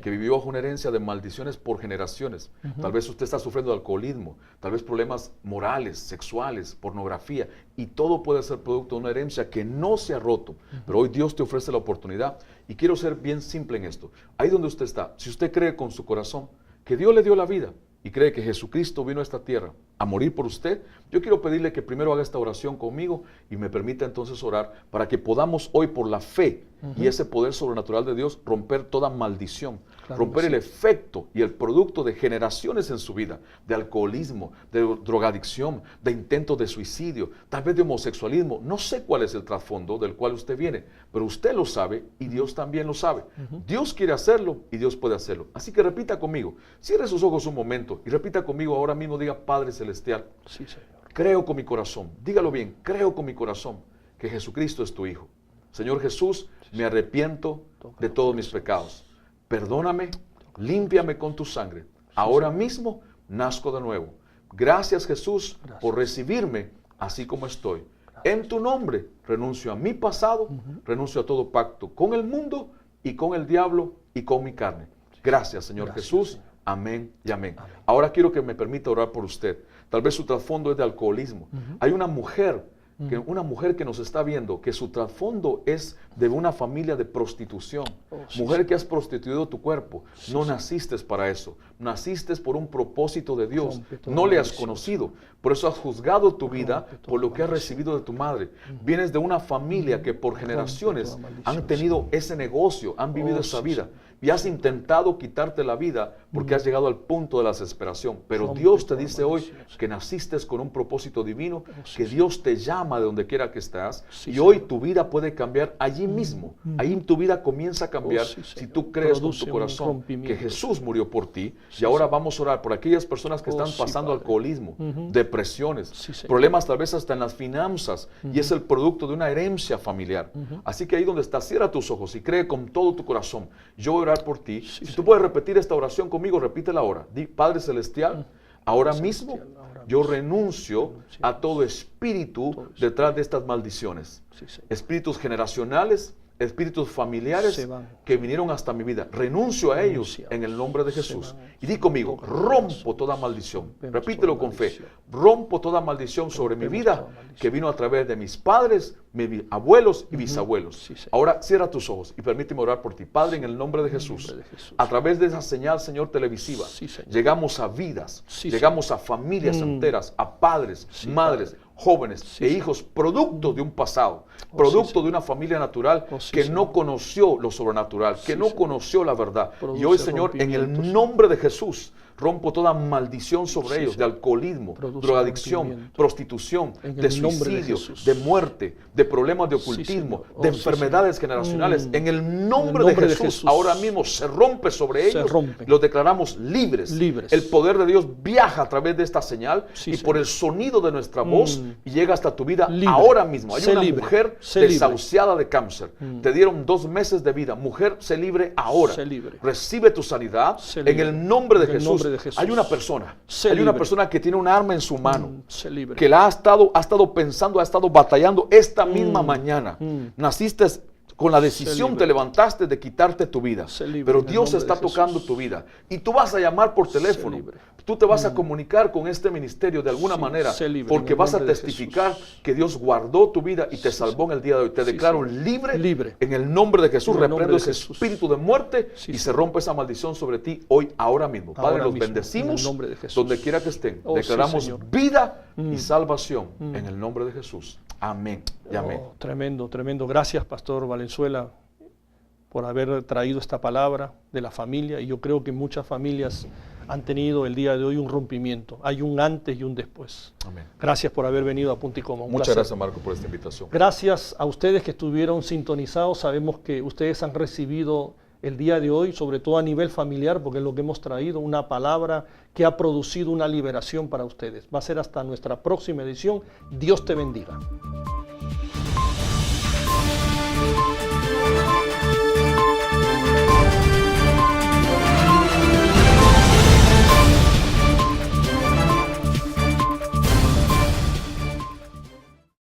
que vivió bajo una herencia de maldiciones por generaciones. Tal vez usted está sufriendo de alcoholismo, tal vez problemas morales, sexuales, pornografía, y todo puede ser producto de una herencia que no se ha roto. Pero hoy Dios te ofrece la oportunidad, y quiero ser bien simple en esto. Ahí donde usted está, si usted cree con su corazón que Dios le dio la vida, y cree que Jesucristo vino a esta tierra a morir por usted, yo quiero pedirle que primero haga esta oración conmigo y me permita entonces orar para que podamos hoy por la fe y ese poder sobrenatural de Dios romper toda maldición, romper el efecto y el producto de generaciones en su vida, de alcoholismo, de drogadicción, de intentos de suicidio, tal vez de homosexualismo. No sé cuál es el trasfondo del cual usted viene, pero usted lo sabe y Dios también lo sabe. Dios quiere hacerlo y Dios puede hacerlo. Así que repita conmigo, cierre sus ojos un momento y repita conmigo ahora mismo, diga: Padre Celestial, sí, Señor, creo con mi corazón, dígalo bien, creo con mi corazón que Jesucristo es tu Hijo. Señor Jesús, me arrepiento de todos mis pecados. Perdóname, límpiame con tu sangre. Ahora mismo nazco de nuevo. Gracias, Jesús, por recibirme así como estoy. En tu nombre renuncio a mi pasado, renuncio a todo pacto con el mundo y con el diablo y con mi carne. Gracias, Señor Jesús. Señor. Amén y amén. Ahora quiero que me permita orar por usted. Tal vez su trasfondo es de alcoholismo. Hay una mujer que nos está viendo, que su trasfondo es de una familia de prostitución. Mujer que has prostituido tu cuerpo. No naciste para eso. Naciste por un propósito de Dios. No le has conocido. Por eso has juzgado tu vida por lo que has recibido de tu madre. Vienes de una familia que por generaciones han tenido ese negocio, han vivido esa vida. Y has intentado quitarte la vida porque has llegado al punto de la desesperación. Pero Dios te dice hoy que naciste con un propósito divino, que Dios te llama de donde quiera que estás, y hoy tu vida puede cambiar allí mismo. Ahí tu vida comienza a cambiar si tú crees con tu corazón que Jesús murió por ti. Y ahora vamos a orar por aquellas personas que están pasando alcoholismo, depresiones, problemas tal vez hasta en las finanzas, y es el producto de una herencia familiar. Así que ahí donde estás, cierra tus ojos y cree con todo tu corazón. Yo voy a orar por ti. Si tú puedes repetir esta oración conmigo, repítela ahora. Di: Padre Celestial, ahora mismo yo renuncio a todo espíritu detrás de estas maldiciones. Espíritus generacionales, espíritus familiares que vinieron hasta mi vida. Renuncio a ellos en el nombre de Jesús. Y di conmigo: rompo toda maldición. Repítelo con fe. Rompo toda maldición sobre mi vida que vino a través de mis padres, mis abuelos y bisabuelos. Ahora cierra tus ojos y permíteme orar por ti. Padre, en el nombre de Jesús, a través de esa señal, Señor, televisiva, llegamos a vidas, llegamos a familias enteras, a padres, madres, jóvenes e hijos, producto de un pasado, producto de una familia natural que no conoció lo sobrenatural, que no conoció la verdad. Y hoy, Señor, en el nombre de Jesús, Rompo toda maldición sobre ellos, de alcoholismo, drogadicción, prostitución, de suicidio, de muerte, de problemas de ocultismo, de enfermedades generacionales. En el nombre de Jesús, ahora mismo se rompe sobre ellos. Los declaramos libres. El poder de Dios viaja a través de esta señal y por el sonido de nuestra voz y llega hasta tu vida ahora mismo. Hay una mujer desahuciada de cáncer. Te dieron 2 meses de vida. Mujer, sé libre ahora. Recibe tu sanidad en el nombre de Jesús. Hay una persona que tiene un arma en su mano, que la ha estado pensando, ha estado batallando esta misma mañana. Naciste con la decisión, te levantaste de quitarte tu vida, pero Dios está tocando tu vida y tú vas a llamar por teléfono. Tú te vas a comunicar con este ministerio de alguna manera, porque vas a testificar que Dios guardó tu vida y te salvó en el día de hoy. Te declaro libre en el nombre de Jesús. Reprendo ese espíritu de muerte y se rompe esa maldición sobre ti hoy, ahora mismo. Padre, los bendecimos donde quiera que estén. Declaramos vida y salvación en el nombre de Jesús. Amén y amén. Tremendo, tremendo. Gracias, Pastor Valenzuela, por haber traído esta palabra de la familia. Y yo creo que muchas familias han tenido el día de hoy un rompimiento. Hay un antes y un después. Amén. Gracias por haber venido a Punto y Coma. Muchas gracias, Marco, por esta invitación. Gracias a ustedes que estuvieron sintonizados. Sabemos que ustedes han recibido el día de hoy, sobre todo a nivel familiar, porque es lo que hemos traído, una palabra que ha producido una liberación para ustedes. Va a ser hasta nuestra próxima edición. Dios te bendiga.